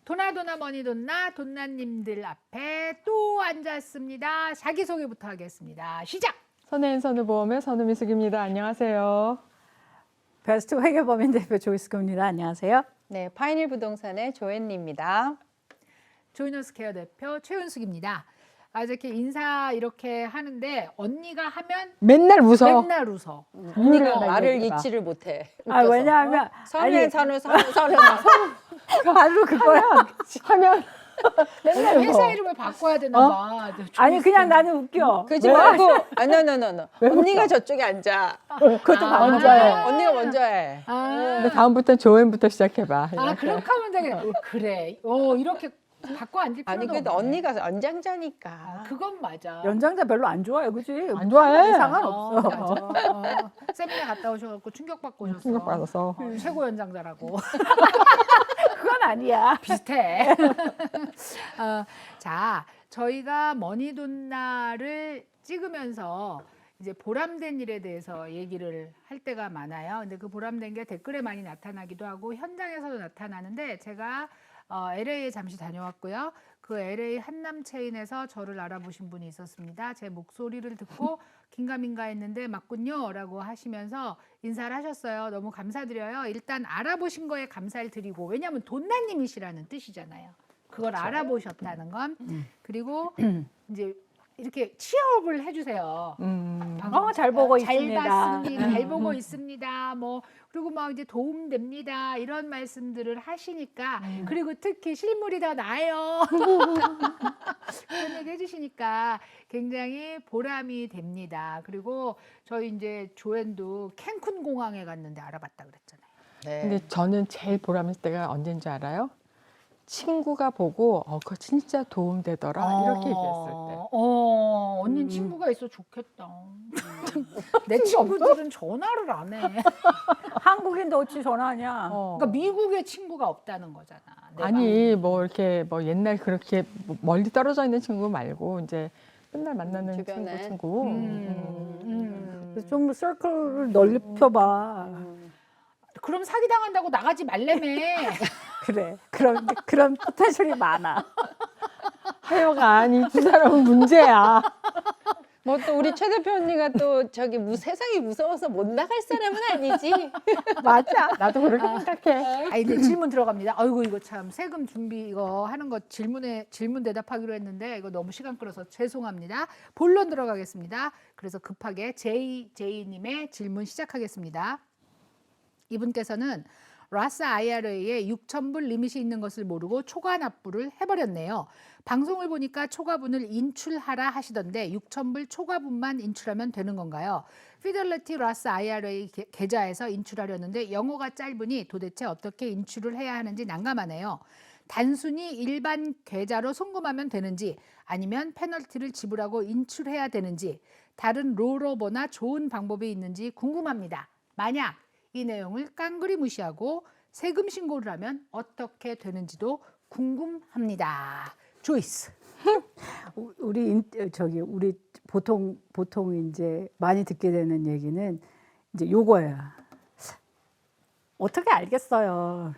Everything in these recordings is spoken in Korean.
도나도나 머니돈나 돈나님들 앞에 또 앉았습니다. 자기소개부터 하겠습니다. 시작! 선혜인선우보험의 선우미숙입니다. 안녕하세요. 베스트 회계법인 대표 조이스입니다. 안녕하세요. 네, 파이닐 부동산의 조앤리입니다. 조이너스 케어 대표 최은숙입니다. 이렇게 인사 이렇게 하는데 언니가 하면 맨날 웃어. 맨날 웃어. 언니가 말을 얘기가. 잊지를 못해. 아, 웃겨서. 왜냐하면 선우 바로 그거야. 하면 맨날 회사 이름을 바꿔야 되나 봐. 아니 그냥 나는 웃겨. 그러지 왜? 말고 no. 언니가 저쪽에 앉아. 그것도 아, 먼저 해. 언니가 먼저 해. 근데 다음부터 조앤부터 시작해봐. 그렇게 하면 되겠네. 그래. 이렇게 바꿔 앉을 필요는 아니 그래도 없네. 언니가 연장자니까. 그건 맞아. 연장자 별로 안 좋아해, 그지? 안 좋아해. 상관없어. 맞아. 세미나 갔다 오셔갖고 충격받고 오셨어. 충격받아서. 최고 연장자라고. 그건 아니야. 비슷해. 자, 저희가 머니돈나를 찍으면서 이제 보람된 일에 대해서 얘기를 할 때가 많아요. 근데 그 보람된 게 댓글에 많이 나타나기도 하고 현장에서도 나타나는데 제가 LA에 잠시 다녀왔고요. 그 LA 한남 체인에서 저를 알아보신 분이 있었습니다. 제 목소리를 듣고 긴가민가 했는데 맞군요 라고 하시면서 인사를 하셨어요. 너무 감사드려요. 일단 알아보신 거에 감사를 드리고, 왜냐하면 돈나님이시라는 뜻이잖아요. 그걸 알아보셨다는 건. 그리고 이제 이렇게 취업을 해주세요. 잘 보고 잘 있습니다. 봤습니다. 잘 보고 있습니다. 뭐 그리고 막 이제 도움됩니다. 이런 말씀들을 하시니까, 그리고 특히 실물이 더 나아요. 그런 얘기 해주시니까 굉장히 보람이 됩니다. 그리고 저희 이제 조앤도 캔쿤 공항에 갔는데 알아봤다 그랬잖아요. 네. 근데 저는 제일 보람 있을 때가 언제인 줄 알아요? 친구가 보고 그거 진짜 도움되더라 이렇게 얘기했을 때. 언니는 친구가 있어 좋겠다. 내 친구들은 전화를 안 해. 한국인도 어찌 전화하냐. 그러니까 미국에 친구가 없다는 거잖아. 내가. 아니 뭐 이렇게 뭐 옛날 그렇게 멀리 떨어져 있는 친구 말고 이제 맨날 만나는 주변에. 친구. 그래서 좀 서클을 넓혀봐. 그럼 사기당한다고 나가지 말래매. 그래. 그런 포텐셜이 많아. 하여가 아니 두 사람은 문제야. 뭐 또 우리 최 대표 언니가 또 저기 세상이 무서워서 못 나갈 사람은 아니지. 맞아. 나도 그렇게 생각해. 이제 질문 들어갑니다. 아이고 이거 참 세금 준비 이거 하는 거 질문 대답하기로 했는데 이거 너무 시간 끌어서 죄송합니다. 본론 들어가겠습니다. 그래서 급하게 제이님의 질문 시작하겠습니다. 이분께서는 라스 IRA에 6,000불 리밋이 있는 것을 모르고 초과 납부를 해버렸네요. 방송을 보니까 초과분을 인출하라 하시던데 6,000불 초과분만 인출하면 되는 건가요? 피델리티 라스 IRA 계좌에서 인출하려는데 영어가 짧으니 도대체 어떻게 인출을 해야 하는지 난감하네요. 단순히 일반 계좌로 송금하면 되는지, 아니면 페널티를 지불하고 인출해야 되는지, 다른 롤오버나 좋은 방법이 있는지 궁금합니다. 만약 이 내용을 깡그리 무시하고 세금 신고를 하면 어떻게 되는지도 궁금합니다. 조이스. 우리 보통 이제 많이 듣게 되는 얘기는 이제 요거야. 어떻게 알겠어요.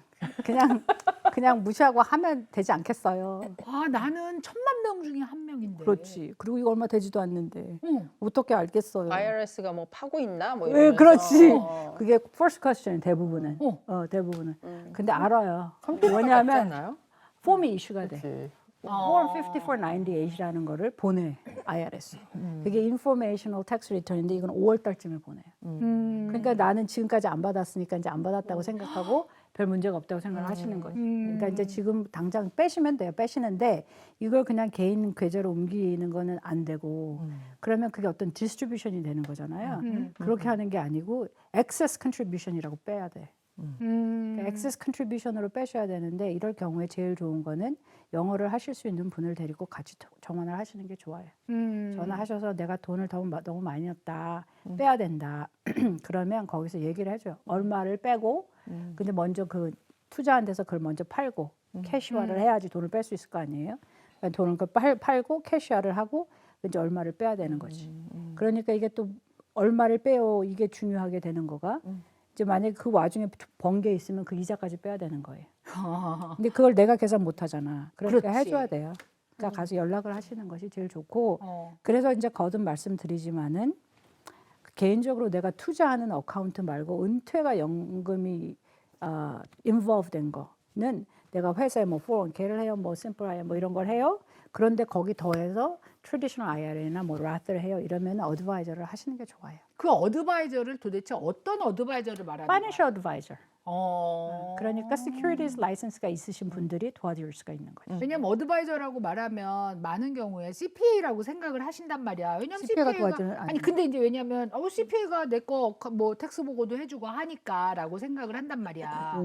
그냥 무시하고 하면 되지 않겠어요. 나는 1,000만 명 중에 한 명인데. 그렇지. 그리고 이거 얼마 되지도 않는데 응. 어떻게 알겠어요. IRS가 뭐 파고 있나 뭐 예, 이러면서. 그렇지. 그게 first question 대부분은. 대부분은. 음. 근데 알아요. 컴퓨터가 왜냐하면 없잖아요. 폼이 이슈가 돼. 그치. Form 5498이라는 거를 보내, IRS. 그게 Informational Tax Return인데 이건 5월 달쯤에 보내요. 그러니까 나는 지금까지 안 받았으니까 이제 안 받았다고 생각하고 별 문제가 없다고 생각을 하시는 거예요. 그러니까 이제 지금 당장 빼시면 돼요. 빼시는데 이걸 그냥 개인 계좌로 옮기는 거는 안 되고, 그러면 그게 어떤 디스트리뷰션이 되는 거잖아요. 그렇게 하는 게 아니고 excess contribution이라고 빼야 돼. 그러니까 excess contribution으로 빼셔야 되는데, 이럴 경우에 제일 좋은 거는 영어를 하실 수 있는 분을 데리고 같이 전화를 하시는 게 좋아요. 전화하셔서 내가 돈을 너무 많이 냈다, 빼야 된다. 그러면 거기서 얘기를 해줘요. 얼마를 빼고, 근데 먼저 그 투자한 데서 그걸 먼저 팔고 캐시화를 해야지 돈을 뺄 수 있을 거 아니에요. 그러니까 돈을 팔고 캐시화를 하고 이제 얼마를 빼야 되는 거지. 그러니까 이게 또 얼마를 빼요, 이게 중요하게 되는 거가 이제 만약에 그 와중에 번 게 있으면 그 이자까지 빼야 되는 거예요. 근데 그걸 내가 계산 못 하잖아. 그러니까 그렇지. 해줘야 돼요. 그러니까 가서 연락을 하시는 것이 제일 좋고 어. 그래서 이제 거듭 말씀드리지만은 개인적으로 내가 투자하는 어카운트 말고 은퇴가 연금이 involve 된 거는 내가 회사에 뭐 401k를 해요, 뭐 심플 IRA 뭐 이런 걸 해요. 그런데 거기 더해서 트래디셔널 IRA나 뭐 라트를 해요. 이러면 어드바이저를 하시는 게 좋아요. 그 어드바이저를 도대체 어떤 어드바이저를 말하는 거야? Financial advisor. 그러니까 음. securities license가 있으신 분들이 도와줄 수가 있는 거죠. 왜냐면 어드바이저라고 말하면 많은 경우에 CPA라고 생각을 하신단 말이야. 왜냐면 CPA가 CPA가 도와주는 아니 근데 이제 왜냐면 CPA가 내 거 뭐 텍스 보고도 해주고 하니까라고 생각을 한단 말이야.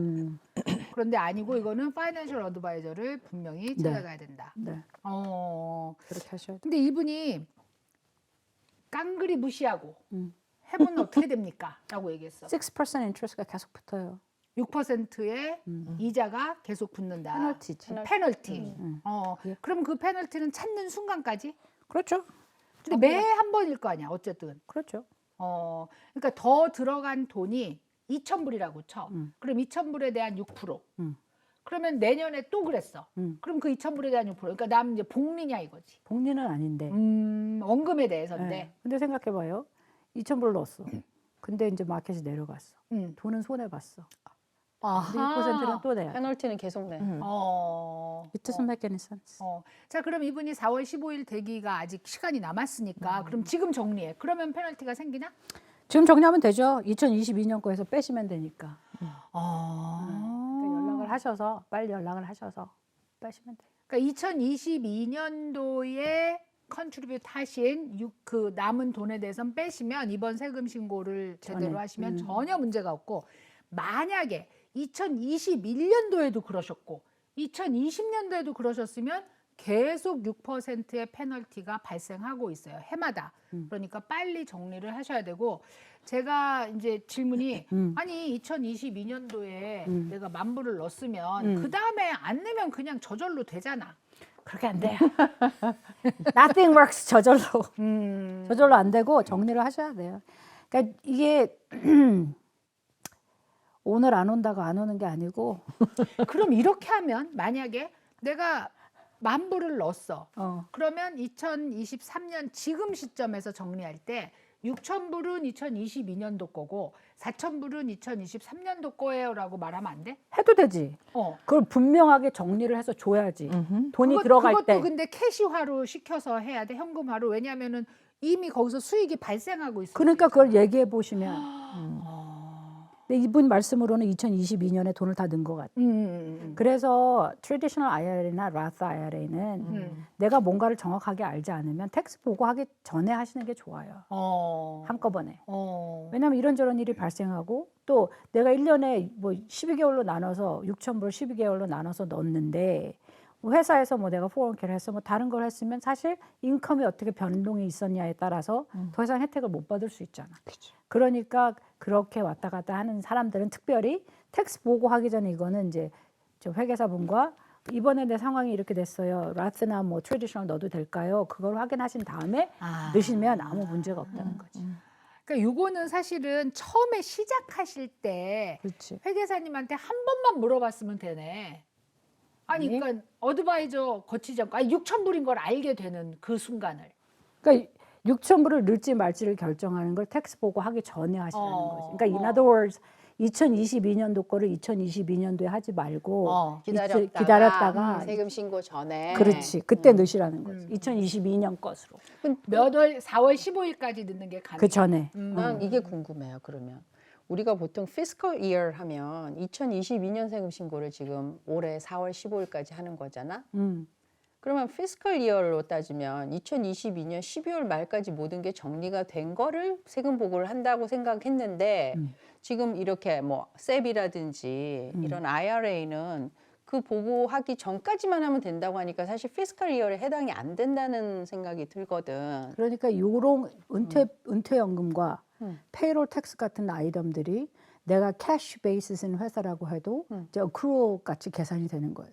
그런데 아니고 이거는 파이낸셜 어드바이저를 분명히 네. 찾아가야 된다. 네, 그렇게 하셔야 돼요. 근데 이분이 깡그리 무시하고 음. 해보면 어떻게 됩니까? 라고 얘기했어. 6% 인트레스트가 계속 붙어요. 6%의 이자가 계속 붙는다. 페널티지. 페널티. 음. 예. 그럼 그 페널티는 찾는 순간까지? 그렇죠. 근데 매 한 번일 거 아니야, 어쨌든. 그렇죠. 그러니까 더 들어간 돈이 2,000불이라고 쳐. 음. 그럼 2,000불에 대한 6%. 음. 그러면 내년에 또 그랬어. 그럼 그 2,000불에 대한 6%. 그러니까 남 이제 복리냐 이거지. 복리는 아닌데. 원금에 대해서인데. 네. 근데 생각해봐요. 2,000불 넣었어. 근데 이제 마켓이 내려갔어. 돈은 손해 봤어. 근데 6%는 또 내야 돼. 페널티는 계속 내. It doesn't make any sense. 자, 그럼 이분이 4월 15일 되기가 아직 시간이 남았으니까 그럼 지금 정리해. 그러면 페널티가 생기나? 지금 정리하면 되죠. 2022년 거에서 빼시면 되니까. 그러니까 연락을 하셔서 빨리 연락을 하셔서 빼시면 돼요. 그러니까 2022년도에 컨트리뷰트 하신 그 남은 돈에 대해서는 빼시면 이번 세금 신고를 제대로 전에. 하시면 전혀 문제가 없고 만약에 2021년도에도 그러셨고 2020년도에도 그러셨으면 계속 6%의 페널티가 발생하고 있어요. 해마다. 그러니까 빨리 정리를 하셔야 되고 제가 이제 질문이 아니 2022년도에 내가 10,000불을 넣었으면 그 다음에 안 내면 그냥 저절로 되잖아. 그렇게 안 돼요. Nothing works 저절로. 저절로 안 되고 정리를 하셔야 돼요. 그러니까 이게 오늘 안 온다고 안 오는 게 아니고 그럼 이렇게 하면 만약에 내가 10,000불을 넣었어. 그러면 2023년 지금 시점에서 정리할 때 6,000불은 2022년도 거고 4,000불은 2023년도 거예요라고 말하면 안 돼? 해도 되지. 그걸 분명하게 정리를 해서 줘야지. 돈이 들어갈 그것도 때. 근데 캐시화로 시켜서 해야 돼. 현금화로. 왜냐하면은 이미 거기서 수익이 발생하고 있어. 그러니까 그걸 얘기해 보시면. 근데 이분 말씀으로는 2022년에 돈을 다 넣은 것 같아요. 그래서 트래디셔널 IRA나 라스 IRA는 내가 뭔가를 정확하게 알지 않으면 텍스 보고하기 전에 하시는 게 좋아요. 한꺼번에. 왜냐하면 이런저런 일이 발생하고 또 내가 1년에 뭐 12개월로 나눠서 6,000불 12개월로 나눠서 넣었는데 회사에서 뭐 내가 401k를 했어 뭐 다른 걸 했으면 사실 인컴이 어떻게 변동이 있었냐에 따라서 더 이상 혜택을 못 받을 수 있잖아. 그러니까 그렇게 왔다 갔다 하는 사람들은 특별히 텍스 보고하기 전에 이거는 이제 저 회계사분과 이번에 내 상황이 이렇게 됐어요. 라스나 뭐 트래디셔널 넣어도 될까요? 그걸 확인하신 다음에 넣으시면 아무 문제가 없다는 거지. 그러니까 요거는 사실은 처음에 시작하실 때 그렇지. 회계사님한테 한 번만 물어봤으면 되네. 아니 네. 그러니까 어드바이저 거치지 않고 6,000불인 걸 알게 되는 그 순간을. 그러니까 6,000불을 넣을지 말지를 결정하는 걸 텍스 보고 하기 전에 하시라는 거지. 그러니까 in other words 2022년도 거를 2022년도에 하지 말고 기다렸다가 세금 신고 전에. 그렇지. 그때 넣으시라는 거지. 2022년 것으로. 몇 월 4월 15일까지 넣는 게 가능. 그 전에. 난 이게 궁금해요. 그러면 우리가 보통 fiscal year 하면 2022년 세금 신고를 지금 올해 4월 15일까지 하는 거잖아. 그러면 fiscal year로 따지면 2022년 12월 말까지 모든 게 정리가 된 거를 세금 보고를 한다고 생각했는데 지금 이렇게 뭐 SEB이라든지 이런 IRA는 그 보고하기 전까지만 하면 된다고 하니까 사실 fiscal year에 해당이 안 된다는 생각이 들거든. 그러니까 요런 은퇴연금과 페이롤 텍스 같은 아이템들이 내가 캐시 베이스인 회사라고 해도 이제 accrual 같이 계산이 되는 거예요.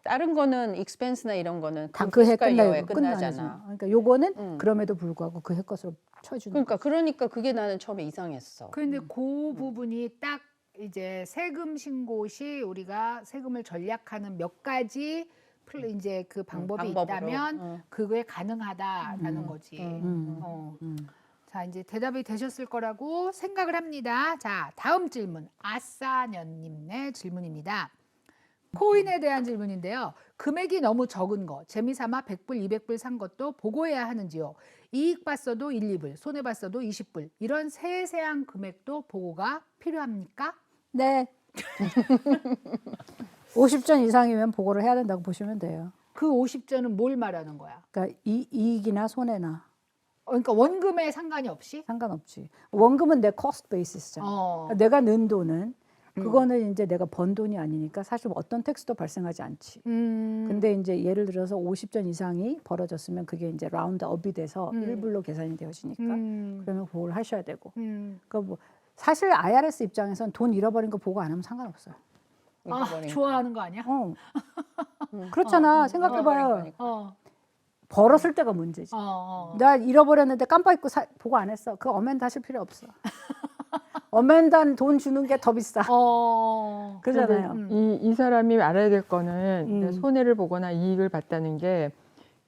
다른 거는 익스펜스나 이런 거는 다 그 그 해 피스컬 이어에 끝나잖아. 끝나잖아. 그러니까 요거는 그럼에도 불구하고 그 해 것으로 쳐주는 그러니까 그게 나는 처음에 이상했어. 그런데 그 부분이 딱 이제 세금 신고 시 우리가 세금을 전략하는 몇 가지 이제 그 방법이 방법으로. 있다면 그게 가능하다라는 거지. 어. 자, 이제 대답이 되셨을 거라고 생각을 합니다. 자, 다음 질문. 아싸년님의 질문입니다. 코인에 대한 질문인데요. 금액이 너무 적은 거, 재미삼아 100불, 200불 산 것도 보고해야 하는지요? 이익 봤어도 1, 2불, 손해 봤어도 20불. 이런 세세한 금액도 보고가 필요합니까? 네. 50전 이상이면 보고를 해야 된다고 보시면 돼요. 그 50전은 뭘 말하는 거야? 그러니까 이익이나 손해나 그러니까 원금에 상관이 없이? 상관없지. 원금은 내 코스트 베이시스잖아. 어. 내가 낸 돈은 그거는 이제 내가 번 돈이 아니니까 사실 어떤 텍스도 발생하지 않지. 근데 이제 예를 들어서 50전 이상이 벌어졌으면 그게 이제 라운드업이 돼서 1불로 계산이 되어지니까 그러면 보고를 하셔야 되고. 그러니까 뭐 사실 IRS 입장에선 돈 잃어버린 거 보고 안 하면 상관없어요. 아, 잃어버린 좋아하는 거 아니야? 그렇잖아. 생각해봐요. 어. 벌었을 때가 문제지. 나 잃어버렸는데 깜빡 잊고 보고 안 했어. 그거 어멘드 하실 필요 없어. 어멘드한 돈 주는 게 더 비싸. 그러잖아요. 이 사람이 알아야 될 거는 이제 손해를 보거나 이익을 봤다는 게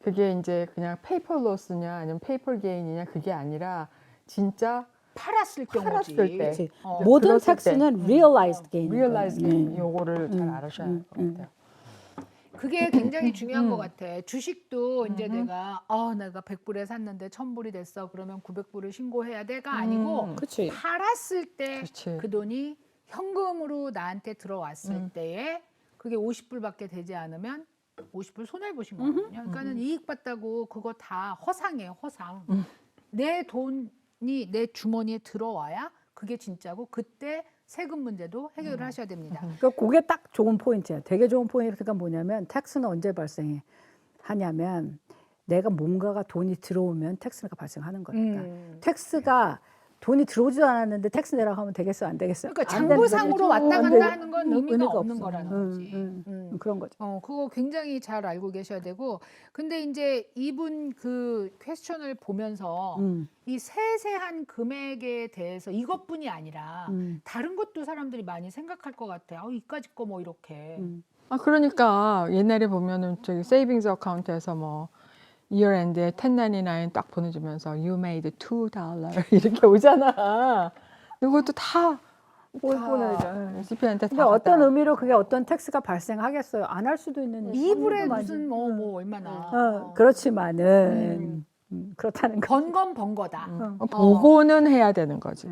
그게 이제 그냥 페이퍼 로스냐 아니면 페이퍼 게인이냐 그게 아니라 진짜 팔았을 경우지. 팔았을 때. 그렇지. 어. 모든 그랬을 텍스는 realized gain. realize gain 요거를 잘 알아셔야 할 것 같아요. 그게 굉장히 중요한 것 같아. 주식도 이제 내가 내가 100불에 샀는데 1000불이 됐어. 그러면 900불을 신고해야 돼가 아니고 그렇지. 팔았을 때 그렇지. 그 돈이 현금으로 나한테 들어왔을 때에 그게 50불밖에 되지 않으면 50불 손해를 보신 거거든요. 그러니까는 이익 봤다고 그거 다 허상이에요, 허상. 내 돈이 내 주머니에 들어와야 그게 진짜고 그때 세금 문제도 해결을 하셔야 됩니다. 그러니까 그게 딱 좋은 포인트야. 되게 좋은 포인트가 뭐냐면 텍스는 언제 발생해 하냐면 내가 뭔가가 돈이 들어오면 텍스가 발생하는 거니까. 텍스가 돈이 들어오지도 않았는데 텍스 내라고 하면 되겠어 안 되겠어? 그러니까 안 되는 장부상으로 거죠. 왔다 안 갔다 되죠. 하는 건 의미가 없는 없어. 거라는 거지. 그런 거죠. 그거 굉장히 잘 알고 계셔야 되고, 근데 이제 이분 그 퀘스천을 보면서 이 세세한 금액에 대해서 이것뿐이 아니라 다른 것도 사람들이 많이 생각할 것 같아. 이까짓 거 뭐 이렇게. 아 그러니까 옛날에 보면은 저기 세이빙스 어카운트에서 뭐 year end에 1099 딱 보내주면서 you made $2 이렇게 오잖아. 이것도 다 보내죠. CPA한테 근데 다 어떤 갖다. 의미로 그게 어떤 텍스가 발생하겠어요? 안 할 수도 있는. 이불에 일도 무슨 많지. 뭐 얼마나. 그렇지만은 그렇다는 거. 번 건 번 거다. 보고는 해야 되는 거지.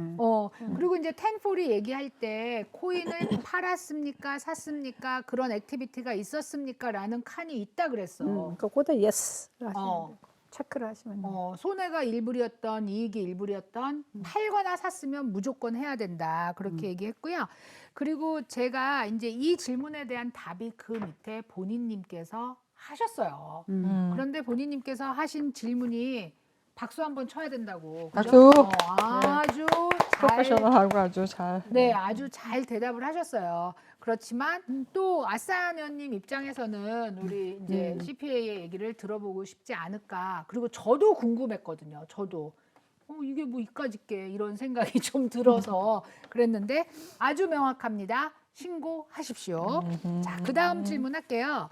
그리고 이제 1040 얘기할 때 코인을 팔았습니까? 샀습니까? 그런 액티비티가 있었습니까? 라는 칸이 있다 그랬어. 그러니까 그것도 yes 하시면 어. 돼요. 체크를 하시면 돼요. 손해가 1불이었던 이익이 1불이었던 팔거나 샀으면 무조건 해야 된다. 그렇게 얘기했고요. 그리고 제가 이제 이 질문에 대한 답이 그 밑에 본인님께서 하셨어요. 그런데 본인님께서 하신 질문이 박수 한번 쳐야 된다고. 그죠? 박수. 아주 잘 프로페셔널하고 아주 잘. 네, 아주 잘 대답을 하셨어요. 그렇지만 또 아싸녀님 입장에서는 우리 이제 CPA의 얘기를 들어보고 싶지 않을까. 그리고 저도 궁금했거든요. 저도 이게 뭐 이까짓게 이런 생각이 좀 들어서 그랬는데 아주 명확합니다. 신고하십시오. 자, 그 다음 질문 할게요.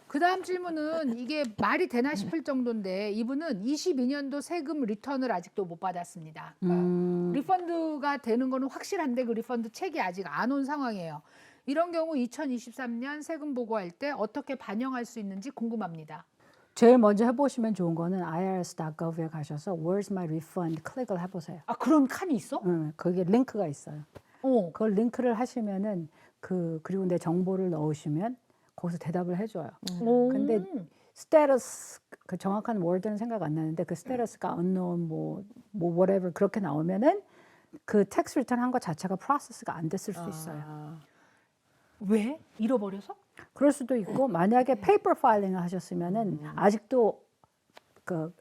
그 다음 질문은 이게 말이 되나 싶을 정도인데 이분은 22년도 세금 리턴을 아직도 못 받았습니다. 그러니까 리펀드가 되는 거는 확실한데 그 리펀드 책이 아직 안 온 상황이에요. 이런 경우 2023년 세금 보고할 때 어떻게 반영할 수 있는지 궁금합니다. 제일 먼저 해보시면 좋은 거는 irs.gov에 가셔서 Where's my refund 클릭을 해보세요. 그런 칸이 있어? 거기에 링크가 있어요. 어. 그걸 링크를 하시면은 그리고 내 정보를 넣으시면 거기서 대답을 해줘요. 근데 스테러스 그 정확한 월드는 생각 안 나는데 그 스테러스가 unknown 뭐 whatever 그렇게 나오면은 그 텍스 리턴 한 거 자체가 프로세스가 안 됐을 수 있어요. 왜? 잃어버려서? 그럴 수도 있고 만약에 페이퍼 파일링을 하셨으면은 아직도 그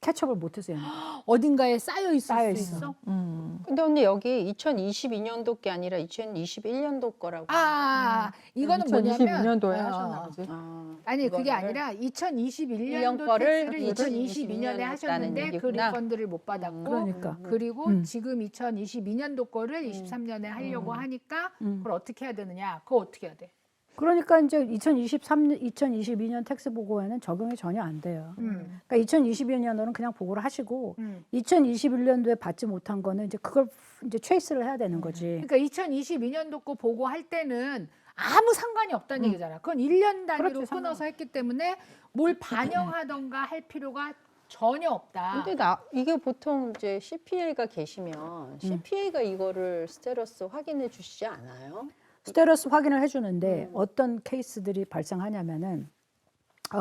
캐치업을 못해서 얘는. 어딘가에 쌓여 있을 쌓여 수 있어. 있어. 근데 언니 여기 2022년도 게 아니라 2021년도 거라고. 이거는 뭐냐면 2022년도에 하셨나 보지. 아니 그게 이거를 아니라 2021년도 거를 텍스를 2022년에 2022년에 하셨는데 그 얘기구나. 리펀드를 못 받았고 그러니까. 그리고 지금 2022년도 거를 23년에 하려고 하니까 그걸 어떻게 해야 되느냐? 그거 어떻게 해야 돼? 그러니까 이제 2022년 텍스 보고에는 적용이 전혀 안 돼요. 그러니까 2022년도는 그냥 보고를 하시고 2021년도에 받지 못한 거는 이제 그걸 이제 트레이스를 해야 되는 거지. 그러니까 2022년도 거 보고할 때는 아무 상관이 없다는 얘기잖아. 그건 1년 단위로 그렇지, 끊어서 했기 때문에 뭘 반영하던가 할 필요가 전혀 없다. 근데 이게 보통 이제 CPA가 계시면 CPA가 이거를 스테러스 확인해 주시지 않아요? 스테러스 확인을 해주는데 어떤 케이스들이 발생하냐면은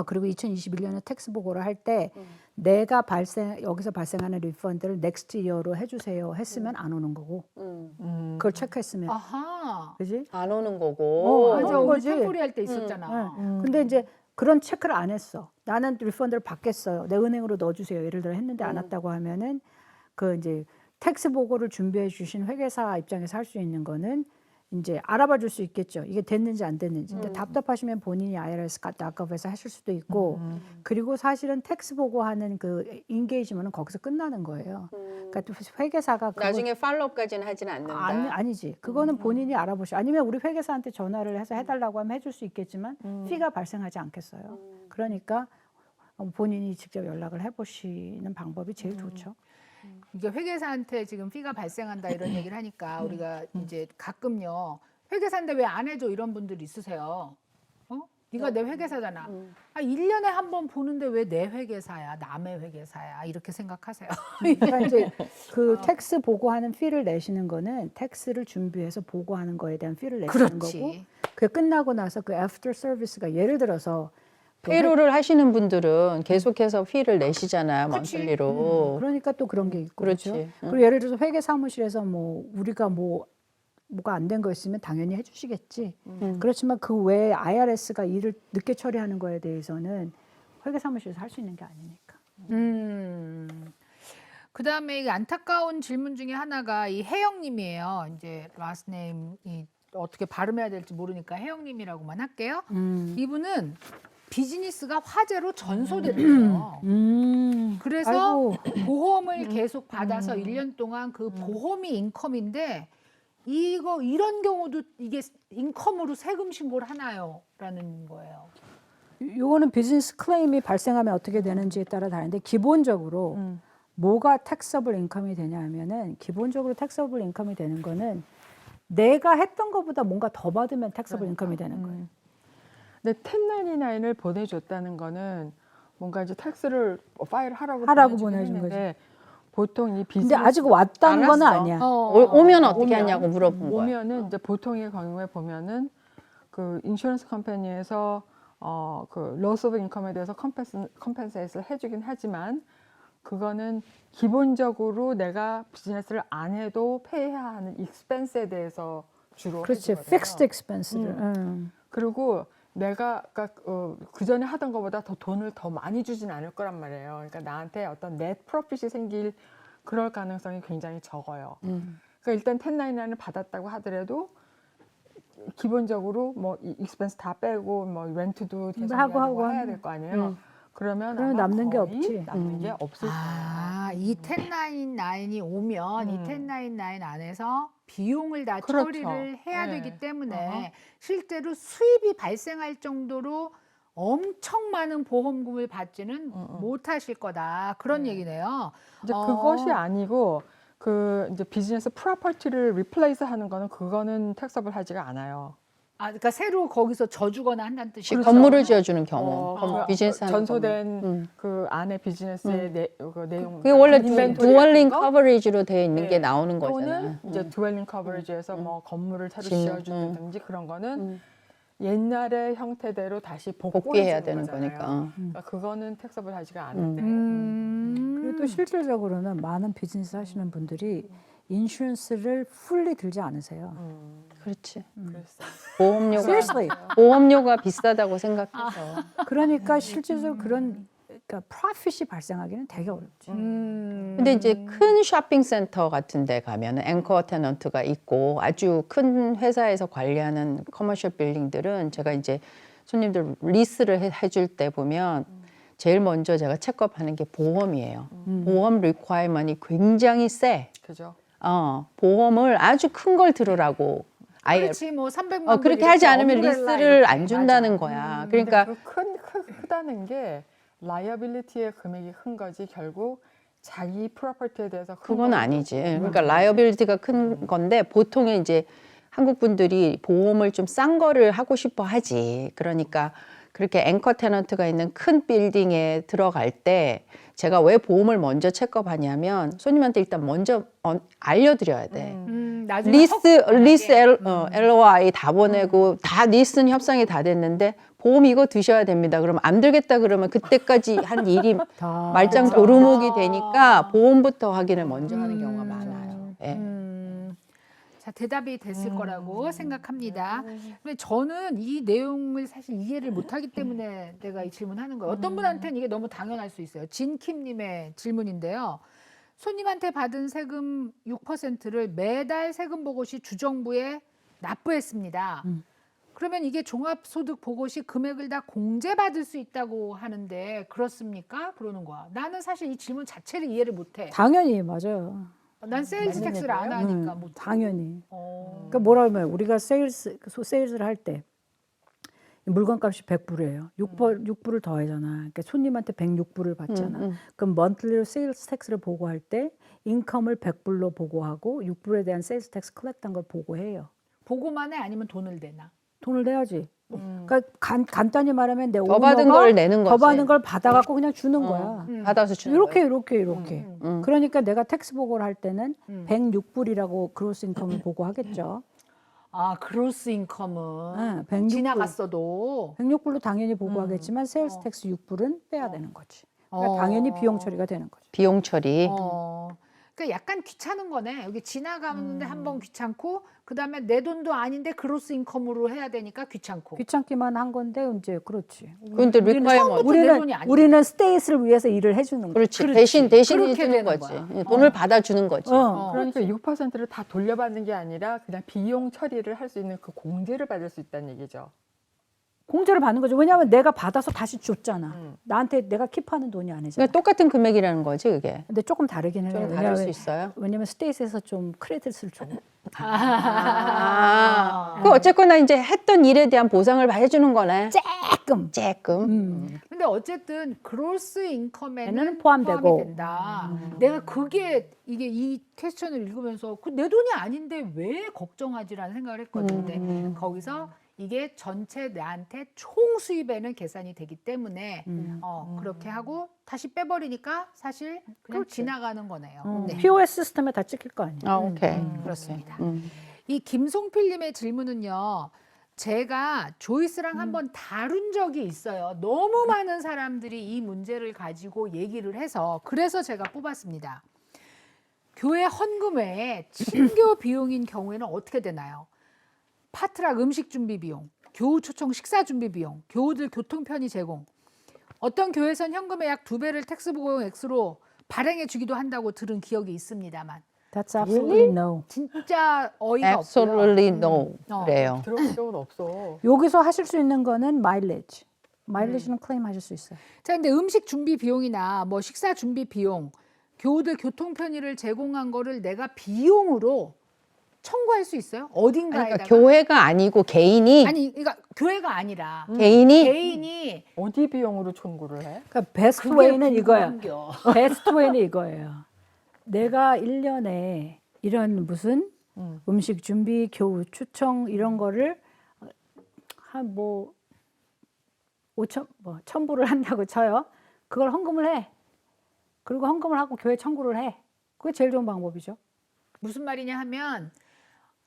그리고 2021년에 텍스 보고를 할 때 내가 여기서 발생하는 리펀드를 넥스트 이어로 해주세요 했으면 안 오는 거고 그걸 체크했으면 아하. 그지? 안 오는 거고. 안 맞아, 오는 우리 거지. 템포리 할 때 있었잖아. 근데 이제 그런 체크를 안 했어. 나는 리펀드를 받겠어요. 내 은행으로 넣어주세요. 예를 들어 했는데 안 왔다고 하면은 그 이제 텍스 보고를 준비해 주신 회계사 입장에서 할 수 있는 이제 알아봐 줄 수 있겠죠. 이게 됐는지 안 됐는지. 근데 답답하시면 본인이 IRS.gov에서 하실 수도 있고 그리고 사실은 텍스 보고하는 그 인게이지먼은 거기서 끝나는 거예요. 그러니까 또 회계사가 나중에 팔로우까지는 하진 않는다. 아니지. 그거는 본인이 알아보시. 아니면 우리 회계사한테 전화를 해서 해달라고 하면 해줄 수 있겠지만 피가 발생하지 않겠어요. 그러니까 본인이 직접 연락을 해보시는 방법이 제일 좋죠. 이게 회계사한테 지금 피가 발생한다 이런 얘기를 하니까 우리가 이제 가끔요 회계사인데 왜 안 해줘 이런 분들 있으세요. 네가 내 회계사잖아. 1년에 한 번 보는데 왜 내 회계사야? 남의 회계사야? 이렇게 생각하세요. 그러니까 이제 그 텍스 보고하는 피를 내시는 거는 텍스를 준비해서 보고하는 거에 대한 피를 내시는 거고 그게 끝나고 나서 그 애프터 서비스가 예를 들어서 페이롤을 하시는 분들은 계속해서 피를 내시잖아요, 먼슬리로. 그러니까 또 그런 게 있고 그렇지. 그렇죠? 그리고 예를 들어서 회계 사무실에서 우리가 뭐가 안 된 거 있으면 당연히 해주시겠지. 그렇지만 그 외에 IRS가 일을 늦게 처리하는 거에 대해서는 회계 사무실에서 할 수 있는 게 아니니까. 그다음에 이 안타까운 질문 중에 하나가 이 혜영님이에요. 이제 라스트 네임이 어떻게 발음해야 될지 모르니까 혜영님이라고만 할게요. 이분은 비즈니스가 화재로 전소됐대요. 그래서 아이고. 보험을 계속 받아서 1년 동안 그 보험이 인컴인데 이런 경우도 이게 인컴으로 세금 신고를 하나요? 라는 거예요. 요거는 비즈니스 클레임이 발생하면 어떻게 되는지에 따라 다른데 기본적으로 뭐가 택서블 인컴이 되냐 하면은 기본적으로 택서블 인컴이 되는 거는 내가 했던 것보다 뭔가 더 받으면 택서블 인컴이 되는 거예요. 근데 1099을 보내줬다는 거는 뭔가 이제 텍스를 파일하라고 보내준 했는데 보통 이 비즈니스 근데 아직 왔다는 건 알았어. 아니야. 오면 어떻게 하냐고 물어본 거야. 오면은 이제 보통의 경우에 보면은 그 인슈런스 컴퍼니에서 그 로스 오브 인컴에 대해서 컴펜세이트를 해주긴 하지만 그거는 기본적으로 내가 비즈니스를 안 해도 페이해야 하는 익스펜스에 대해서 주로 그렇지. 해주거든요. 픽스드 익스펜스를. 그리고 내가 그 전에 하던 것보다 더 돈을 더 많이 주진 않을 거란 말이에요. 그러니까 나한테 어떤 넷 프로핏이 생길 그럴 가능성이 굉장히 적어요. 그러니까 일단 1099을 받았다고 하더라도 기본적으로 뭐 익스펜스 다 빼고 뭐 렌트도 계속 하고 해야 될 거 아니에요. 그러면 아마 남는 게 거의 없지. 남는 게 없을 거예요. 이 1099이 오면 이 1099 안에서 비용을 다 그렇죠. 처리를 해야 네. 되기 때문에 실제로 수입이 발생할 정도로 엄청 많은 보험금을 받지는 못하실 거다. 그런 얘기네요. 이제 그것이 아니고 그 이제 비즈니스 프로퍼티를 리플레이스 하는 거는 그거는 택서블 하지가 않아요. 그러니까 새로 거기서 져주거나 한다는 뜻이죠. 건물을 지어주는 경우, 비즈니스 하는 전소된 그 안에 비즈니스의 그 내용. 그게 원래 인벤토리 두얼링 같은 거? 커버리지로 되어 있는 네. 게 나오는 또는 거잖아. 이제 드웰링 커버리지에서 뭐 건물을 새로 짓는, 지어준다든지 그런 거는 옛날의 형태대로 다시 복귀해야 복구해야 되는 되는 거니까. 그러니까 그거는 택서블 하지가 않은데. 그리고 또 실질적으로는 많은 비즈니스 하시는 분들이 인슈런스를 풀리 들지 않으세요. 그렇지. 그랬어. Seriously. 보험료가 비싸다고 생각해서. 그러니까 실질적으로 그런 그러니까 프로핏이 발생하기는 되게 어렵지. 근데 이제 큰 쇼핑센터 같은 데 가면은 앵커 테넌트가 있고 아주 큰 회사에서 관리하는 커머셜 빌딩들은 제가 이제 손님들 리스를 해줄 때 보면 제일 먼저 제가 체크업하는 게 보험이에요. 보험 리ኳ이먼이 굉장히 세. 그죠? 보험을 아주 큰 걸 들으라고. 아예 그렇지 뭐 300만 그렇게 하지 않으면 리스를 안 준다는 거야. 그러니까 크다는 게 라이어빌리티의 금액이 큰 거지 결국 자기 프로퍼티에 대해서 큰 그건 건 아니지. 없고. 그러니까 라이어빌리티가 큰 건데 보통은 이제 한국 분들이 보험을 좀 싼 거를 하고 싶어 하지. 그러니까 그렇게 앵커 테넌트가 있는 큰 빌딩에 들어갈 때 제가 왜 보험을 먼저 체크업하냐면 손님한테 일단 먼저 알려드려야 돼. 나중에 리스 LOI 다 보내고 다 리스는 협상이 다 됐는데 보험 이거 드셔야 됩니다. 그러면 안 들겠다 그러면 그때까지 한 일이 다 말짱 도루묵이 되니까 보험부터 확인을 먼저 하는 경우가 많아요. 예. 자, 대답이 됐을 거라고 생각합니다. 근데 저는 이 내용을 사실 이해를 못하기 때문에 내가 이 질문하는 거예요. 어떤 분한테는 이게 너무 당연할 수 있어요. 진킴님의 질문인데요. 손님한테 받은 세금 6%를 매달 세금 보고시 주정부에 납부했습니다. 그러면 이게 종합소득 보고시 금액을 다 공제받을 수 있다고 하는데 그렇습니까? 그러는 거야. 나는 사실 이 질문 자체를 이해를 못해. 당연히 맞아요. 난 세일즈 텍스를 안 하니까 못. 당연히. 그러니까 뭐라 하면 우리가 세일즈를 할 때 물건값이 100불이에요. 6불을 더하잖아. 그러니까 손님한테 106불을 받잖아. 그럼 monthly 세일즈 텍스를 보고할 때 인컴을 100불로 보고하고 6불에 대한 세일즈 텍스 컬렉트한 걸 보고해요. 보고만 해 아니면 돈을 내나? 돈을 내야지. 그러니까 간단히 말하면 내 더 받은 걸 내는 더 거지. 받은 걸 받아갖고 그냥 주는 거야. 받아서 주는 거예요. 이렇게. 그러니까 내가 텍스 보고를 할 때는 106불이라고 그로스 인컴을 보고하겠죠. 아, 그로스 인컴은 106불. 지나갔어도 106불로 당연히 보고하겠지만 세일스 텍스 6불은 빼야 되는 거지. 그러니까 당연히 비용 처리가 되는 거지. 비용 처리. 그러니까 약간 귀찮은 거네. 여기 지나가는데 한 번 귀찮고 그다음에 내 돈도 아닌데 그로스 인컴으로 해야 되니까 귀찮고. 귀찮기만 한 건데 이제 그렇지. 근데 리콰이먼트 내 돈이 아니야. 우리는 스테이스를 위해서 일을 해주는 거지. 그렇지. 그렇지. 대신 그렇게 해주는 되는 거지. 거야. 돈을 받아주는 거지. 그러니까 6%를 다 돌려받는 게 아니라 그냥 비용 처리를 할 수 있는 그 공제를 받을 수 있다는 얘기죠. 공제를 받는 거죠. 왜냐하면 내가 받아서 다시 줬잖아. 나한테 내가 킵하는 돈이 아니잖아. 그러니까 똑같은 금액이라는 거지 그게. 근데 조금 다르긴 해요. 좀 다를 수 있어요. 왜냐면 스테이스에서 좀 크레딧을 줘. 그 어쨌거나 이제 했던 일에 대한 보상을 해주는 거네. 조금. 근데 어쨌든 그로스 인컴에는 얘는 포함되고. 포함이 된다. 내가 그게 이게 이 퀘스천을 읽으면서 내 돈이 아닌데 왜 걱정하지라는 생각을 했거든. 근데 거기서 이게 전체 나한테 총 수입에는 계산이 되기 때문에 그렇게 하고 다시 빼버리니까 사실 그냥 지나가는 거네요. 네. POS 시스템에 다 찍힐 거 아니에요. 오케이. 그렇습니다. 이 김송필님의 질문은요. 제가 조이스랑 한번 다룬 적이 있어요. 너무 많은 사람들이 이 문제를 가지고 얘기를 해서 그래서 제가 뽑았습니다. 교회 헌금 외에 친교 비용인 경우에는 어떻게 되나요? 파트락 음식 준비 비용, 교우 초청 식사 준비 비용, 교우들 교통 편의 제공. 어떤 교회선 현금의 약 2배를 텍스 보고 액수로 발행해 주기도 한다고 들은 기억이 있습니다만 That's absolutely no. 진짜 어이가 없어요. Absolutely no. 그래요. 들어본 적은 없어. 여기서 하실 수 있는 거는 마일리지. 마일리지는 클레임 하실 수 있어요. 자, 근데 음식 준비 비용이나 뭐 식사 준비 비용, 교우들 교통 편의를 제공한 거를 내가 비용으로 청구할 수 있어요? 어딘가에다가? 그러니까 교회가 아니고 개인이 아니, 그러니까 교회가 아니라 개인이 개인이 어디 비용으로 청구를 해? 그러니까 베스트 그게 웨이는 이거야. 궁금한겨. 베스트 웨이는 이거예요. 내가 1년에 이런 무슨 음식 준비, 교우 추청 이런 거를 한 뭐 1,000불을 한다고 쳐요. 그걸 헌금을 해. 그리고 헌금을 하고 교회 청구를 해. 그게 제일 좋은 방법이죠. 무슨 말이냐 하면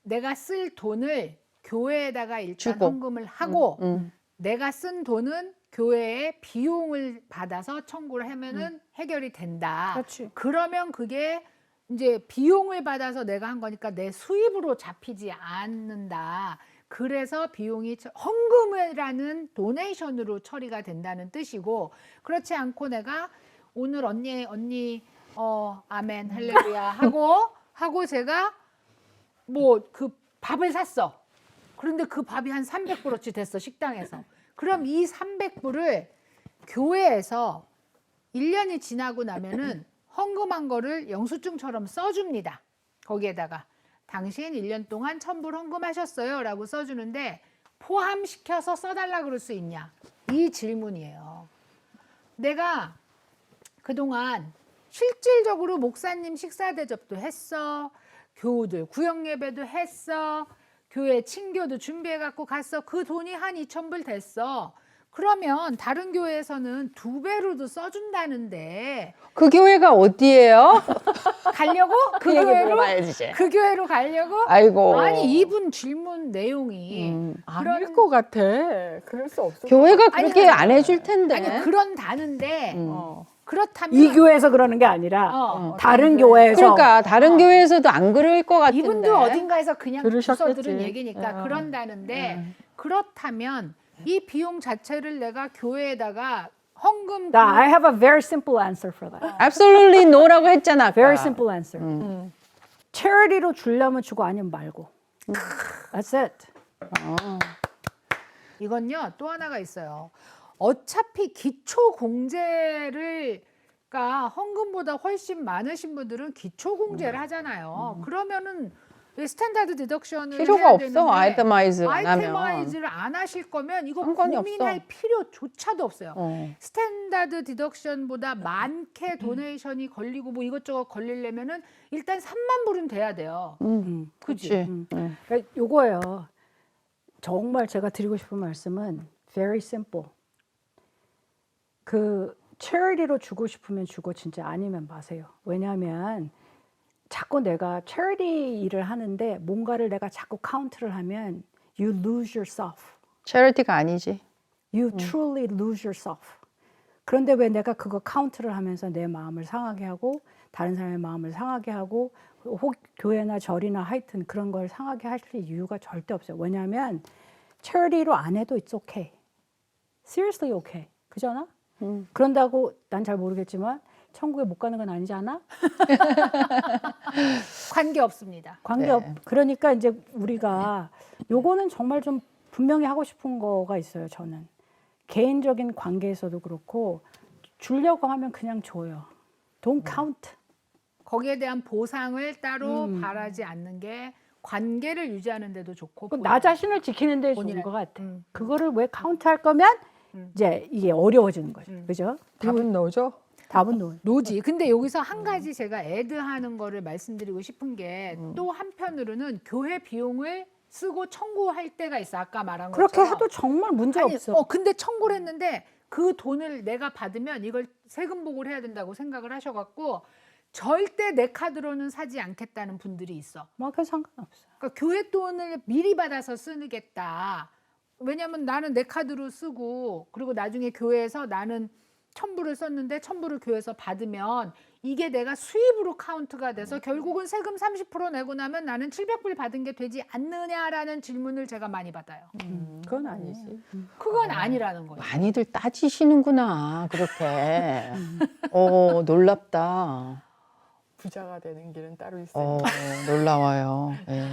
내가 쓸 돈을 교회에다가 일단 주고. 헌금을 하고 내가 쓴 돈은 교회에 비용을 받아서 청구를 하면은 해결이 된다. 그렇지. 그러면 그게 이제 비용을 받아서 내가 한 거니까 내 수입으로 잡히지 않는다. 그래서 비용이 헌금이라는 도네이션으로 처리가 된다는 뜻이고 그렇지 않고 내가 오늘 언니 아멘 할렐루야 하고 제가 뭐 그 밥을 샀어. 그런데 그 밥이 한 300불어치 됐어 식당에서. 그럼 이 300불을 교회에서 1년이 지나고 나면은 헌금한 거를 영수증처럼 써줍니다. 거기에다가 당신 1년 동안 1,000불 헌금하셨어요 라고 써주는데 포함시켜서 써달라 그럴 수 있냐? 이 질문이에요. 내가 그동안 실질적으로 목사님 식사 대접도 했어. 교우들 구역 예배도 했어. 교회 친교도 준비해 갖고 갔어. 그 돈이 한 2,000불 됐어. 그러면 다른 교회에서는 2배로도 써준다는데 그 교회가 어디예요? 가려고? 그 얘기 교회로? 물어봐야지. 그 교회로 가려고? 아이고. 아니 이분 질문 내용이 아닐 것 같아. 그럴 수 없어. 교회가 아니, 그렇게 안 해줄 텐데. 아니 그런다는데 어. 그렇다면 이 교회에서 그러는 게 아니라 어, 다른 교회에서 그러니까 다른 교회에서도 안 그럴 것 같은데. 이분도 어딘가에서 그냥 들으셨겠지. 주워들은 얘기니까 그런다는데 그렇다면 이 비용 자체를 내가 교회에다가 헌금 나 I have a very simple answer for that. Absolutely no라고 했잖아. 아까. Very simple answer. charity로 주려면 주고 아니면 말고. That's it. 이건요 또 하나가 있어요. 어차피 기초 공제를 가 헌금보다 훨씬 많으신 분들은 기초 공제를 하잖아요. 그러면은 왜 스탠다드 디덕션을 필요가 해야 없어. 되는데 아이테마이즈 안 하면. 아이테마이즈를 안 하실 거면 이거 상관이 고민할 없어. 필요조차도 없어요. 어. 스탠다드 디덕션보다 많게 도네이션이 걸리고 뭐 이것저것 걸리려면은 일단 3만 불은 돼야 돼요. 그치? 그치. 그러니까 요거예요. 정말 제가 드리고 싶은 말씀은 very simple. 그 charity로 주고 싶으면 주고 진짜 아니면 마세요. 왜냐하면 자꾸 내가 charity 일을 하는데 뭔가를 내가 자꾸 카운트를 하면 you lose yourself. Charity가 아니지. You truly lose yourself. 그런데 왜 내가 그거 카운트를 하면서 내 마음을 상하게 하고 다른 사람의 마음을 상하게 하고 혹 교회나 절이나 하여튼 그런 걸 상하게 할 이유가 절대 없어요. 왜냐하면 charity로 안 해도 it's okay. Seriously okay. 그잖아? 그런다고 난 잘 모르겠지만 천국에 못 가는 건 아니지 않아? 관계 없습니다. 관계없. 그러니까 이제 우리가 요거는 정말 좀 분명히 하고 싶은 거가 있어요. 저는 개인적인 관계에서도 그렇고 주려고 하면 그냥 줘요. Don't count. 거기에 대한 보상을 따로 바라지 않는 게 관계를 유지하는 데도 좋고 나 자신을 지키는 데 좋은 본인을. 것 같아. 그거를 왜 카운트할 거면 이제 이게 어려워지는 거죠. 그죠? 답은 너죠? 답은 노. 노지. 근데 여기서 한 가지 제가 애드하는 거를 말씀드리고 싶은 게 또 한편으로는 교회 비용을 쓰고 청구할 때가 있어. 아까 말한 그렇게 것처럼. 해도 정말 문제 아니, 없어. 근데 청구를 했는데 그 돈을 내가 받으면 이걸 세금 보고를 해야 된다고 생각을 하셔갖고 절대 내 카드로는 사지 않겠다는 분들이 있어. 뭐 그 상관없어. 그러니까 교회 돈을 미리 받아서 쓰겠다. 왜냐면 나는 내 카드로 쓰고 그리고 나중에 교회에서 나는 1,000불을 썼는데 1,000불을 교회에서 받으면 이게 내가 수입으로 카운트가 돼서 결국은 세금 30% 내고 나면 나는 700불 받은 게 되지 않느냐라는 질문을 제가 많이 받아요. 그건 아니지. 그건 아니라는 거예요. 많이들 따지시는구나. 그렇게. 놀랍다. 부자가 되는 길은 따로 있어요. 놀라워요. 예.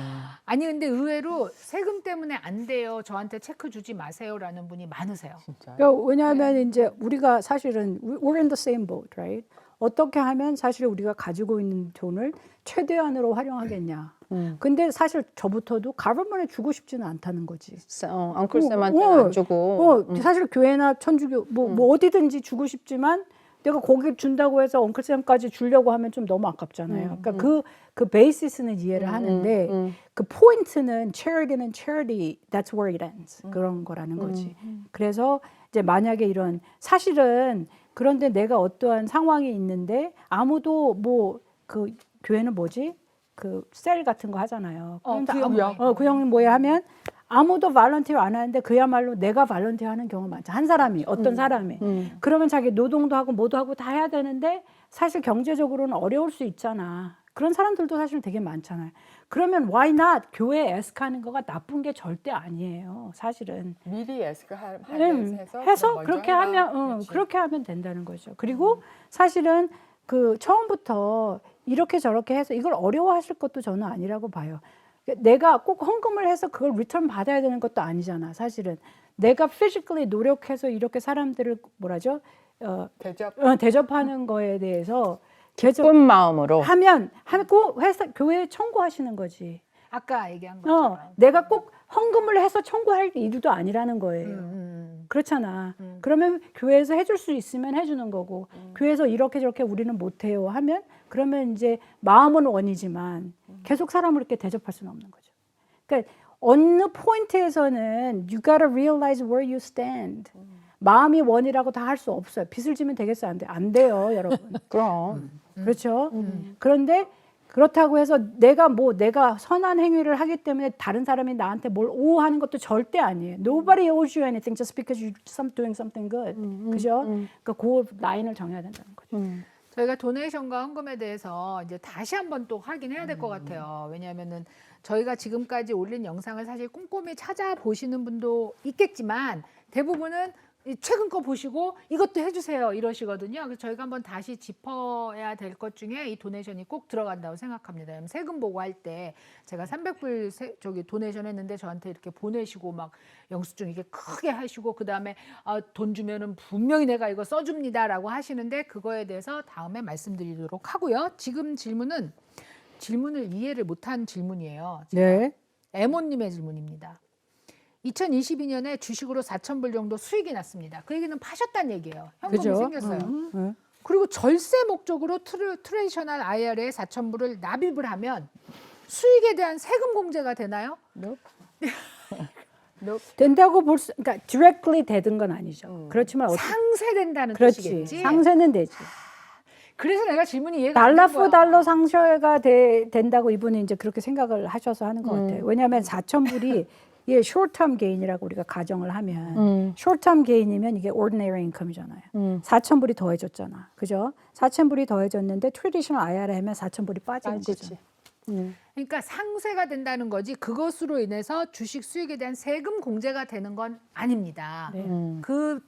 아니 근데 의외로 세금 때문에 안 돼요. 저한테 체크 주지 마세요라는 분이 많으세요. 진짜. 그러니까 왜냐하면 이제 우리가 사실은 we're in the same boat, right? 어떻게 하면 사실 우리가 가지고 있는 돈을 최대한으로 활용하겠냐. 근데 사실 저부터도 government에 주고 싶지는 않다는 거지. 엉클쌤한테 안 주고. 사실 교회나 천주교 뭐 어디든지 주고 싶지만 내가 거기 준다고 해서 엉클쌤까지 주려고 하면 좀 너무 아깝잖아요. 그러니까 그 베이시스는 이해를 하는데 그 포인트는 charity는 charity, that's where it ends. 그런 거라는 거지. 그래서 이제 만약에 이런 사실은 그런데 내가 어떠한 상황이 있는데 아무도 뭐 그 교회는 뭐지? 그 셀 같은 거 하잖아요. 구역 모에 하면 아무도 발런티어 안 하는데 그야말로 내가 발런티어 하는 경우가 많죠. 한 사람이 어떤 사람이. 그러면 자기 노동도 하고 뭐도 하고 다 해야 되는데 사실 경제적으로는 어려울 수 있잖아. 그런 사람들도 사실 되게 많잖아요. 그러면 why not? 교회 에스크하는 거가 나쁜 게 절대 아니에요. 사실은. 미리 에스크 해서 해서 그럼 먼저 그렇게 해라. 하면 그렇지. 그렇게 하면 된다는 거죠. 그리고 사실은 그 처음부터 이렇게 저렇게 해서 이걸 어려워하실 것도 저는 아니라고 봐요. 내가 꼭 헌금을 해서 그걸 리턴 받아야 되는 것도 아니잖아. 사실은 내가 physically 노력해서 이렇게 사람들을 뭐라죠? 대접하는 거에 대해서 기쁜 마음으로 하면 꼭 회사 교회에 청구하시는 거지. 아까 얘기한 것처럼. 내가 꼭 헌금을 해서 청구할 일도 아니라는 거예요. 그렇잖아. 그러면 교회에서 해줄 수 있으면 해주는 거고, 교회에서 이렇게 저렇게 우리는 못해요 하면, 그러면 이제 마음은 원이지만 계속 사람을 이렇게 대접할 수는 없는 거죠. 그러니까 어느 포인트에서는 you gotta realize where you stand. 마음이 원이라고 다 할 수 없어요. 빚을 지면 되겠어요? 안 돼요, 여러분. 그럼 그렇죠. 그런데 그렇다고 해서 내가 선한 행위를 하기 때문에 다른 사람이 나한테 뭘 오하는 것도 절대 아니에요. Nobody owes you anything just because you're doing something good. 그죠? 그러니까 그 라인을 정해야 된다는 거죠. 저희가 도네이션과 헌금에 대해서 이제 다시 한번 또 확인해야 될 것 같아요. 왜냐하면은 저희가 지금까지 올린 영상을 사실 꼼꼼히 찾아보시는 분도 있겠지만 대부분은 최근 거 보시고 이것도 해주세요 이러시거든요. 그래서 저희가 한번 다시 짚어야 될 것 중에 이 도네이션이 꼭 들어간다고 생각합니다. 왜냐면 세금 보고할 때 제가 300불 도네이션 했는데 저한테 이렇게 보내시고 막 영수증 이게 크게 하시고 그 다음에 돈 주면은 분명히 내가 이거 써줍니다라고 하시는데 그거에 대해서 다음에 말씀드리도록 하고요. 지금 질문을 이해를 못한 질문이에요. 네. 에모님의 질문입니다. 2022년에 주식으로 4,000불 정도 수익이 났습니다. 그 얘기는 파셨다는 얘기예요. 현금이 그죠? 생겼어요. 그리고 절세 목적으로 트레디셔널 IRA에 4,000불을 납입을 하면 수익에 대한 세금 공제가 되나요? 된다고 그러니까 directly 되든 건 아니죠. 그렇지만 상쇄된다는 그렇지. 뜻이겠지. 상쇄는 되지. 그래서 내가 질문이 이해가 안 달러 된 거야. 포 달러 상쇄가 된다고 이분이 이제 그렇게 생각을 하셔서 하는 것 같아요. 왜냐하면 4,000불이 이게 short-term gain이라고 우리가 가정을 하면 short-term gain이면 이게 ordinary income이잖아요. 4,000불이 더해졌잖아. 그죠? 4,000불이 더해졌는데 traditional IRA 하면 4,000불이 빠지는 거죠. 그러니까 상쇄가 된다는 거지 그것으로 인해서 주식 수익에 대한 세금 공제가 되는 건 아닙니다. 네. 그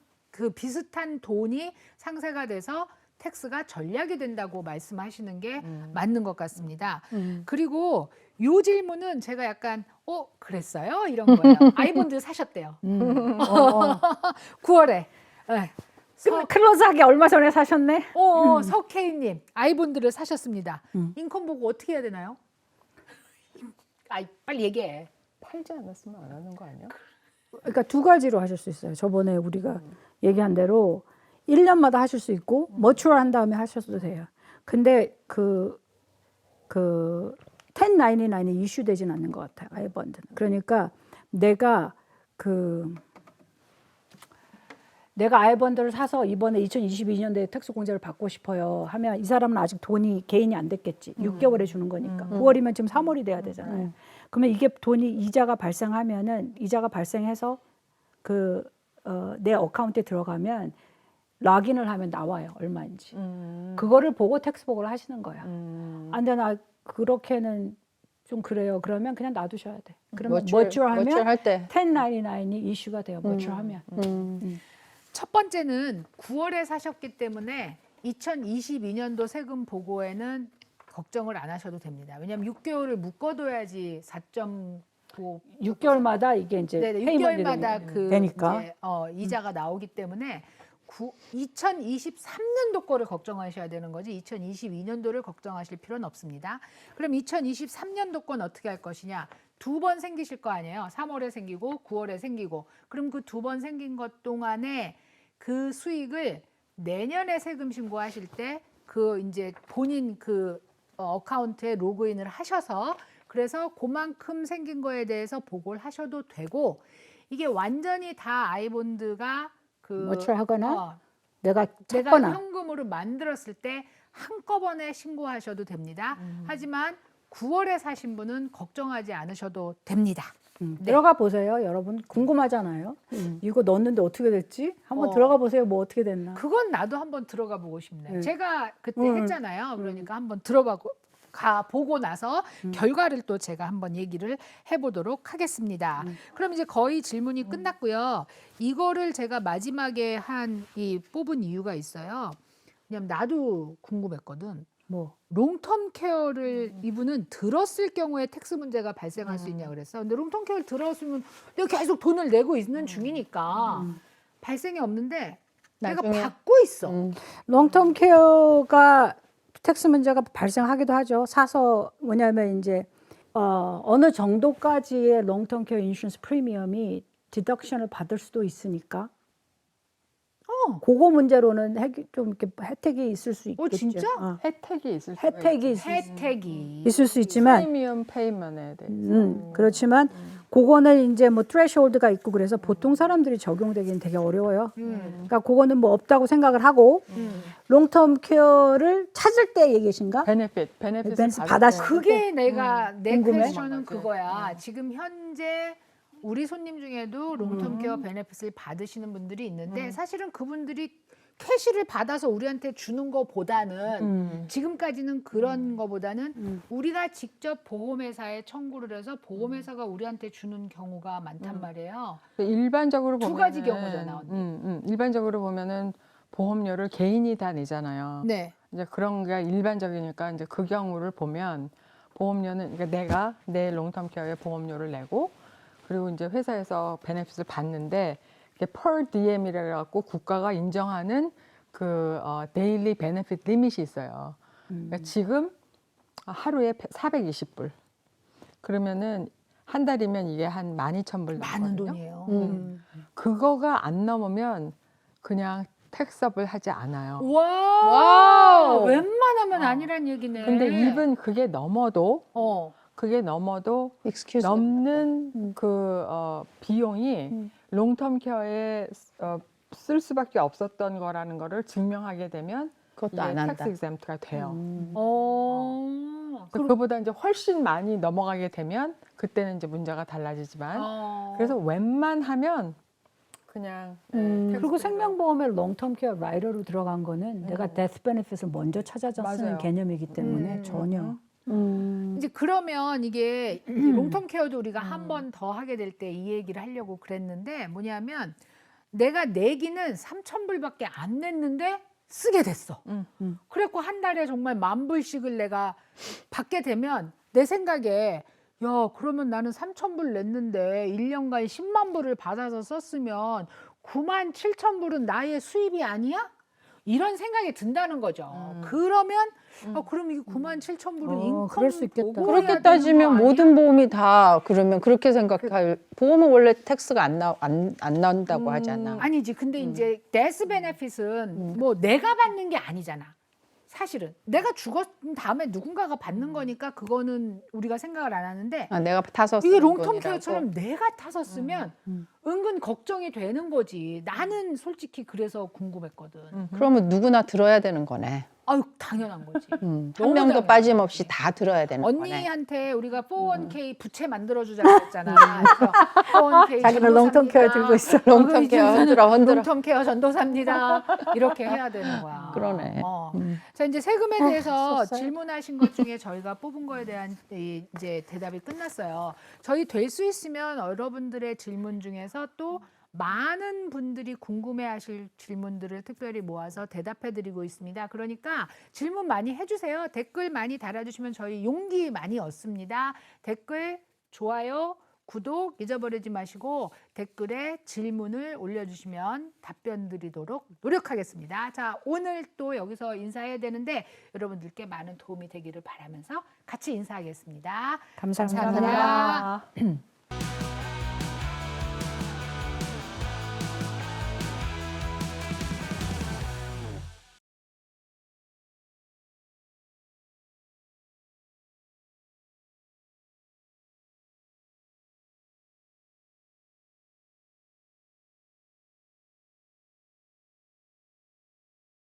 비슷한 돈이 상쇄가 돼서 텍스가 전략이 된다고 말씀하시는 게 맞는 것 같습니다. 그리고 요 질문은 제가 약간 그랬어요? 이런 거예요. 아이본드 사셨대요. 9월에. 네. 클로즈하기 얼마 전에 사셨네? 석혜인님 아이본드를 사셨습니다. 인컴 보고 어떻게 해야 되나요? 빨리 얘기해. 팔지 않았으면 안 하는 거 아니야? 그러니까 두 가지로 하실 수 있어요. 저번에 우리가 얘기한 대로 1년마다 하실 수 있고 머추얼 한 다음에 하셔도 돼요. 근데 그 1099이 이슈되진 않는 것 같아요. 아이본드는. 그러니까 내가 아이본드를 사서 이번에 2022년도에 텍스 공제를 받고 싶어요 하면 이 사람은 아직 돈이 개인이 안 됐겠지. 6개월에 주는 거니까. 9월이면 지금 3월이 돼야 되잖아요. 그러면 이게 돈이 이자가 발생해서 내 어카운트에 들어가면 락인을 하면 나와요. 얼마인지. 그거를 보고 텍스 보고를 하시는 거야. 근데 나 그렇게는 좀 그래요. 그러면 그냥 놔두셔야 돼. 그러면 머추얼하면 머추얼할 때 1099이 이슈가 돼요. 머추얼하면. 첫 번째는 9월에 사셨기 때문에 2022년도 세금 보고에는 걱정을 안 하셔도 됩니다. 왜냐하면 6개월을 묶어둬야지 4.9 6개월마다 이게 이제 6개월마다 되니까. 이제, 이자가 나오기 때문에 2023년도 거를 걱정하셔야 되는 거지 2022년도를 걱정하실 필요는 없습니다. 그럼 2023년도 건 어떻게 할 것이냐? 2번 생기실 거 아니에요. 3월에 생기고 9월에 생기고. 그럼 그 2번 생긴 것 동안에 그 수익을 내년에 세금 신고하실 때 그 이제 본인 어카운트에 로그인을 하셔서 그래서 그만큼 생긴 거에 대해서 보고를 하셔도 되고 이게 완전히 다 아이본드가 머추얼하거나 내가 내가 찾거나 현금으로 만들었을 때 한꺼번에 신고하셔도 됩니다. 하지만 9월에 사신 분은 걱정하지 않으셔도 됩니다. 들어가 보세요. 여러분 궁금하잖아요. 이거 넣었는데 어떻게 됐지? 한번 들어가 보세요. 뭐 어떻게 됐나? 그건 나도 한번 들어가 보고 싶네. 제가 그때 했잖아요. 그러니까 한번 들어가 가 보고 나서 결과를 또 제가 한번 얘기를 해보도록 하겠습니다. 그럼 이제 거의 질문이 끝났고요. 이거를 제가 마지막에 뽑은 이유가 있어요. 왜냐면 나도 궁금했거든. 뭐 롱텀 케어를 이분은 들었을 경우에 텍스 문제가 발생할 수 있냐 그랬어. 근데 롱텀 케어를 들었으면 내가 계속 돈을 내고 있는 중이니까 발생이 없는데 내가 나중에. 받고 있어. 롱텀 케어가 텍스 문제가 발생하기도 하죠. 사서 뭐냐면 이제 어느 정도까지의 롱텀 케어 인슈런스 프리미엄이 디덕션을 받을 수도 있으니까. 그거 문제로는 좀 이렇게 혜택이 있을 수 있겠죠. 진짜? 혜택이 있을 수가 혜택이 있죠. 혜택이 있을 수 있지만 프리미엄 페이먼에 대해서. 그렇지만 그거는 이제 뭐 트레시홀드가 있고 그래서 보통 사람들이 적용되기는 되게 어려워요. 그러니까 그거는 뭐 없다고 생각을 하고 롱텀 케어를 찾을 때 얘기신가? 베네핏 베네핏 받을 받았을 때. 그게 내가 내 궁금해? 퀘스천은 그거야. 지금 현재 우리 손님 중에도 롱텀 케어 베네핏을 받으시는 분들이 있는데 사실은 그분들이 캐시를 받아서 우리한테 주는 거보다는 지금까지는 그런 거보다는 우리가 직접 보험회사에 청구를 해서 보험회사가 우리한테 주는 경우가 많단 말이에요. 일반적으로 두 보면은 가지 경우잖아, 언니. 일반적으로 보면은 보험료를 개인이 다 내잖아요. 네. 이제 그런 게 일반적이니까 이제 그 경우를 보면 보험료는 그러니까 내가 내 롱텀 케어에 보험료를 내고 그리고 이제 회사에서 베네핏을 받는데 이게 per diem이라 갖고 국가가 인정하는 그 데일리 베네핏 리밋이 있어요. 그러니까 지금 하루에 420불. 그러면은 한 달이면 이게 한 12,000불 많은 나거든요. 돈이에요. 그거가 안 넘으면 그냥 택스업을 하지 않아요. 와, 웬만하면 아니란 얘기네. 근데 이분 그게 넘어도 Excuse me. 넘는 그 비용이 롱텀 케어에 쓸 수밖에 없었던 거라는 거를 증명하게 되면 그것도 이게 안 한다. 텍스 exempt가 돼요. 그거보다 이제 훨씬 많이 넘어가게 되면 그때는 이제 문제가 달라지지만 그래서 웬만하면 그냥 그리고 생명보험에 롱텀 케어 라이더로 들어간 거는 내가 데스 베네핏을 먼저 찾아서 쓰는 맞아요. 개념이기 때문에 전혀. 이제 그러면 이게 롱텀 케어도 우리가 한 번 더 하게 될 때 이 얘기를 하려고 그랬는데 뭐냐면 내가 내기는 3,000불밖에 안 냈는데 쓰게 됐어. 그래갖고 한 달에 정말 10,000불씩을 내가 받게 되면 내 생각에 야, 그러면 나는 3,000불 냈는데 1년간 10만 불을 받아서 썼으면 97,000불은 나의 수입이 아니야? 이런 생각이 든다는 거죠. 그러면 그럼 이게 97,000불은 인컴 그럴 수 있겠다. 보고 그렇게 해야 되는 따지면 거 아니야? 모든 보험이 다 그러면 그렇게 생각할 보험은 원래 텍스가 안 나온다고 하잖아. 아니지. 근데 이제 데스 베네핏은 뭐 내가 받는 게 아니잖아. 사실은 내가 죽었 다음에 누군가가 받는 거니까 그거는 우리가 생각을 안 하는데 내가 타서 이게 쓰는 롱텀 돈이라고. 케어처럼 내가 타서 쓰면 은근 걱정이 되는 거지. 나는 솔직히 그래서 궁금했거든. 그러면 누구나 들어야 되는 거네. 아유, 당연한 거지. 한 너무 명도 당연한 빠짐없이 거지. 다 들어야 되는 거네. 언니한테 우리가 401k 부채 만들어주자고 했잖아. 그래서 401k 자기는 롱텀 케어 들고 있어. 롱텀 케어 흔들어. 롱텀 케어 전도사입니다. 이렇게 해야 되는 거야. 그러네. 자, 이제 세금에 대해서 썼어요? 질문하신 것 중에 저희가 뽑은 거에 대한 이제 대답이 끝났어요. 저희 될 수 있으면 여러분들의 질문 중에서 또 많은 분들이 궁금해하실 질문들을 특별히 모아서 대답해드리고 있습니다. 그러니까 질문 많이 해주세요. 댓글 많이 달아주시면 저희 용기 많이 얻습니다. 댓글, 좋아요, 구독 잊어버리지 마시고 댓글에 질문을 올려주시면 답변 드리도록 노력하겠습니다. 자, 오늘 또 여기서 인사해야 되는데 여러분들께 많은 도움이 되기를 바라면서 같이 인사하겠습니다. 감사합니다. 감사합니다.